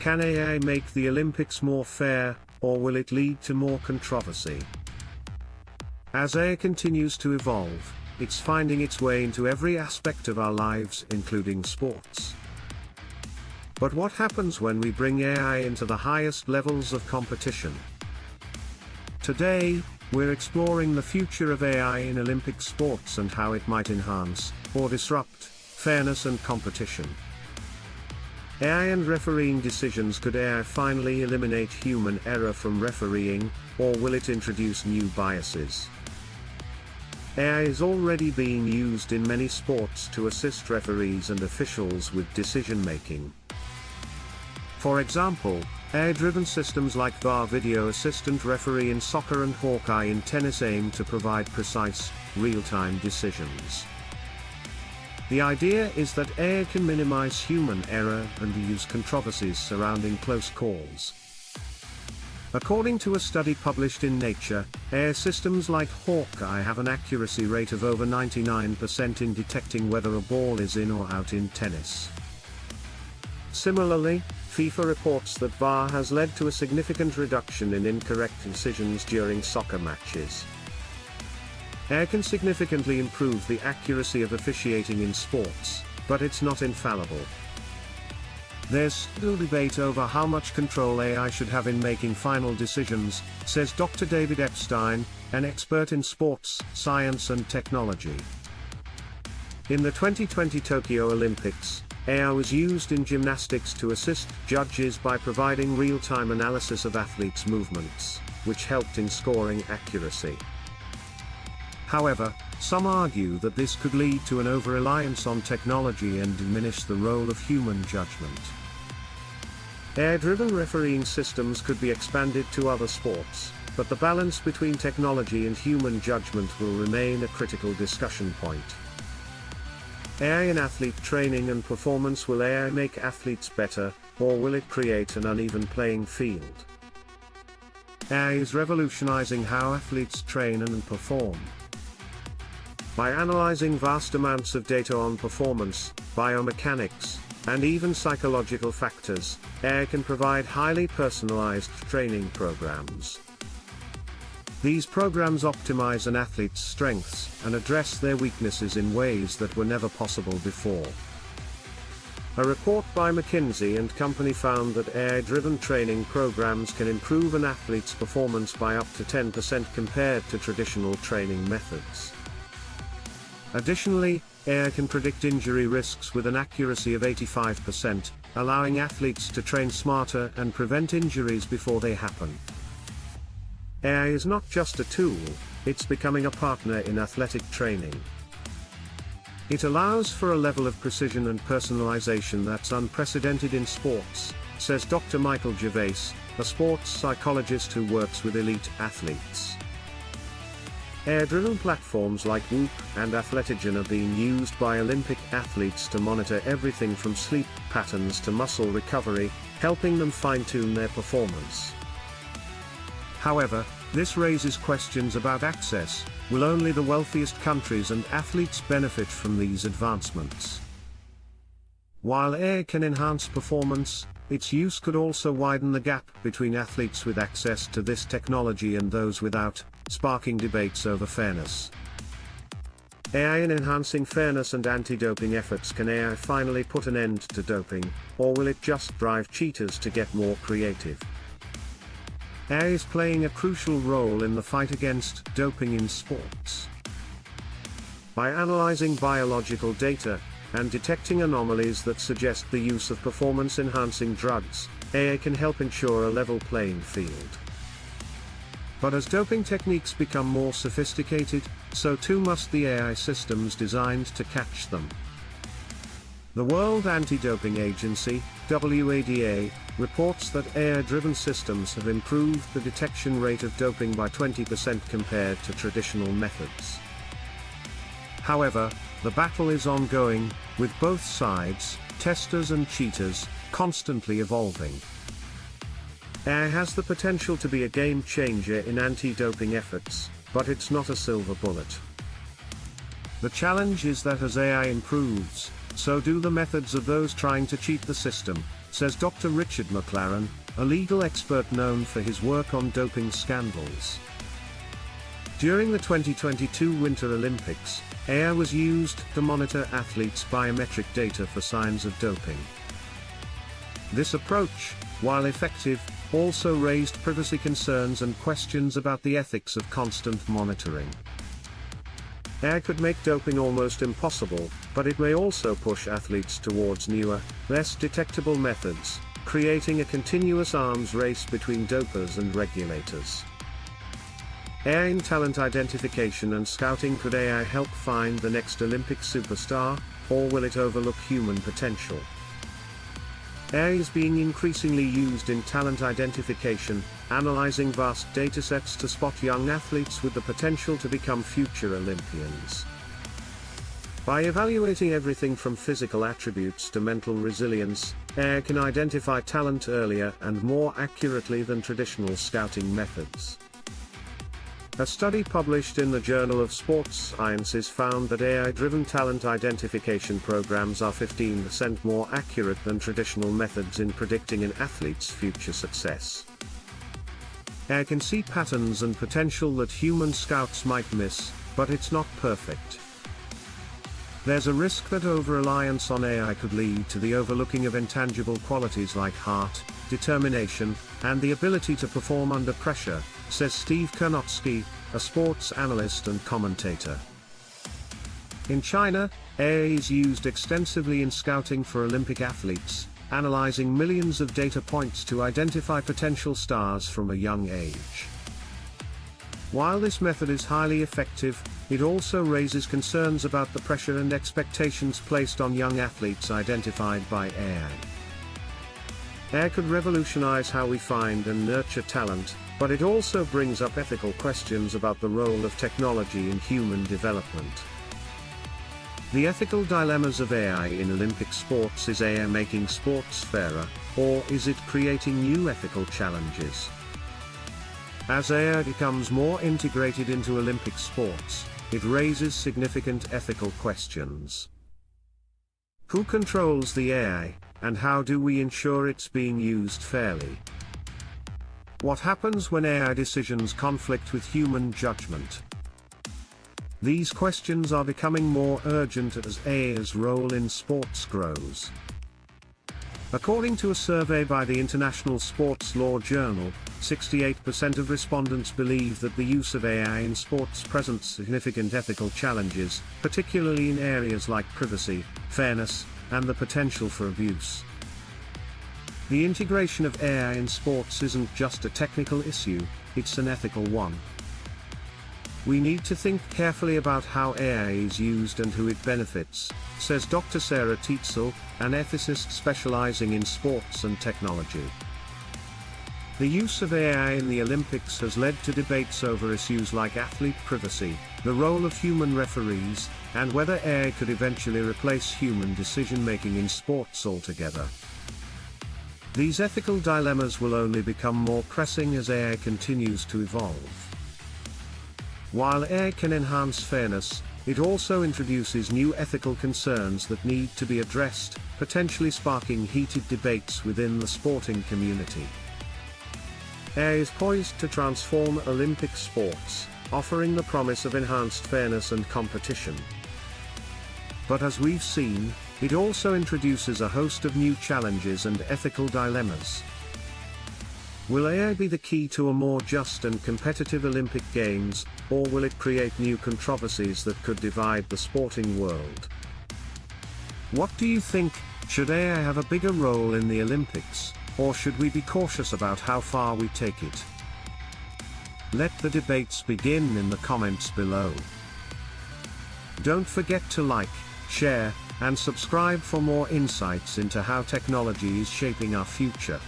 Can AI make the Olympics more fair, or will it lead to more controversy? As AI continues to evolve, it's finding its way into every aspect of our lives, including sports. But what happens when we bring AI into the highest levels of competition? Today, we're exploring the future of AI in Olympic sports and how it might enhance, or disrupt, fairness and competition. AI and refereeing decisions. Could AI finally eliminate human error from refereeing, or will it introduce new biases? AI is already being used in many sports to assist referees and officials with decision-making. For example, AI-driven systems like VAR Video Assistant Referee in soccer and Hawkeye in tennis aim to provide precise, real-time decisions. The idea is that AI can minimize human error and reduce controversies surrounding close calls. According to a study published in Nature, AI systems like Hawkeye have an accuracy rate of over 99% in detecting whether a ball is in or out in tennis. Similarly, FIFA reports that VAR has led to a significant reduction in incorrect decisions during soccer matches. AI can significantly improve the accuracy of officiating in sports, but it's not infallible. There's still debate over how much control AI should have in making final decisions, says Dr. David Epstein, an expert in sports, science and technology. In the 2020 Tokyo Olympics, AI was used in gymnastics to assist judges by providing real-time analysis of athletes' movements, which helped in scoring accuracy. However, some argue that this could lead to an over-reliance on technology and diminish the role of human judgment. AI-driven refereeing systems could be expanded to other sports, but the balance between technology and human judgment will remain a critical discussion point. AI in athlete training and performance. Will AI make athletes better, or will it create an uneven playing field? AI is revolutionizing how athletes train and perform. By analyzing vast amounts of data on performance, biomechanics, and even psychological factors, AI can provide highly personalized training programs. These programs optimize an athlete's strengths and address their weaknesses in ways that were never possible before. A report by McKinsey & Company found that AI-driven training programs can improve an athlete's performance by up to 10% compared to traditional training methods. Additionally, AI can predict injury risks with an accuracy of 85%, allowing athletes to train smarter and prevent injuries before they happen. AI is not just a tool, it's becoming a partner in athletic training. It allows for a level of precision and personalization that's unprecedented in sports, says Dr. Michael Gervais, a sports psychologist who works with elite athletes. AI-driven platforms like Whoop and Athletigen are being used by Olympic athletes to monitor everything from sleep patterns to muscle recovery, helping them fine-tune their performance. However, this raises questions about access. Will only the wealthiest countries and athletes benefit from these advancements? While AI can enhance performance, its use could also widen the gap between athletes with access to this technology and those without, sparking debates over fairness. AI in enhancing fairness and anti-doping efforts. Can AI finally put an end to doping, or will it just drive cheaters to get more creative? AI is playing a crucial role in the fight against doping in sports. By analyzing biological data and detecting anomalies that suggest the use of performance-enhancing drugs, AI can help ensure a level playing field. But as doping techniques become more sophisticated, so too must the AI systems designed to catch them. The World Anti-Doping Agency, WADA, reports that AI-driven systems have improved the detection rate of doping by 20% compared to traditional methods. However, the battle is ongoing, with both sides, testers and cheaters, constantly evolving. AI has the potential to be a game changer in anti-doping efforts, but it's not a silver bullet. The challenge is that as AI improves, so do the methods of those trying to cheat the system, says Dr. Richard McLaren, a legal expert known for his work on doping scandals. During the 2022 Winter Olympics, AI was used to monitor athletes' biometric data for signs of doping. This approach, while effective, also raised privacy concerns and questions about the ethics of constant monitoring. AI could make doping almost impossible, but it may also push athletes towards newer, less detectable methods, creating a continuous arms race between dopers and regulators. AI in talent identification and scouting. Could AI help find the next Olympic superstar, or will it overlook human potential? AI is being increasingly used in talent identification, analyzing vast datasets to spot young athletes with the potential to become future Olympians. By evaluating everything from physical attributes to mental resilience, AI can identify talent earlier and more accurately than traditional scouting methods. A study published in the Journal of Sports Sciences found that AI-driven talent identification programs are 15% more accurate than traditional methods in predicting an athlete's future success. AI can see patterns and potential that human scouts might miss, but it's not perfect. There's a risk that over-reliance on AI could lead to the overlooking of intangible qualities like heart, determination, and the ability to perform under pressure, says Steve Karnotsky, a sports analyst and commentator. In China, AI is used extensively in scouting for Olympic athletes, analyzing millions of data points to identify potential stars from a young age. While this method is highly effective, it also raises concerns about the pressure and expectations placed on young athletes identified by AI. AI could revolutionize how we find and nurture talent, but it also brings up ethical questions about the role of technology in human development. The ethical dilemmas of AI in Olympic sports. Is AI making sports fairer, or is it creating new ethical challenges? As AI becomes more integrated into Olympic sports, it raises significant ethical questions. Who controls the AI, and how do we ensure it's being used fairly? What happens when AI decisions conflict with human judgment? These questions are becoming more urgent as AI's role in sports grows. According to a survey by the International Sports Law Journal, 68% of respondents believe that the use of AI in sports presents significant ethical challenges, particularly in areas like privacy, fairness, and the potential for abuse. The integration of AI in sports isn't just a technical issue, it's an ethical one. We need to think carefully about how AI is used and who it benefits, says Dr. Sarah Tietzel, an ethicist specializing in sports and technology. The use of AI in the Olympics has led to debates over issues like athlete privacy, the role of human referees, and whether AI could eventually replace human decision-making in sports altogether. These ethical dilemmas will only become more pressing as AI continues to evolve. While AI can enhance fairness, it also introduces new ethical concerns that need to be addressed, potentially sparking heated debates within the sporting community. AI is poised to transform Olympic sports, offering the promise of enhanced fairness and competition. But as we've seen, it also introduces a host of new challenges and ethical dilemmas. Will AI be the key to a more just and competitive Olympic Games, or will it create new controversies that could divide the sporting world? What do you think? Should AI have a bigger role in the Olympics, or should we be cautious about how far we take it? Let the debates begin in the comments below. Don't forget to like, share, and subscribe for more insights into how technology is shaping our future.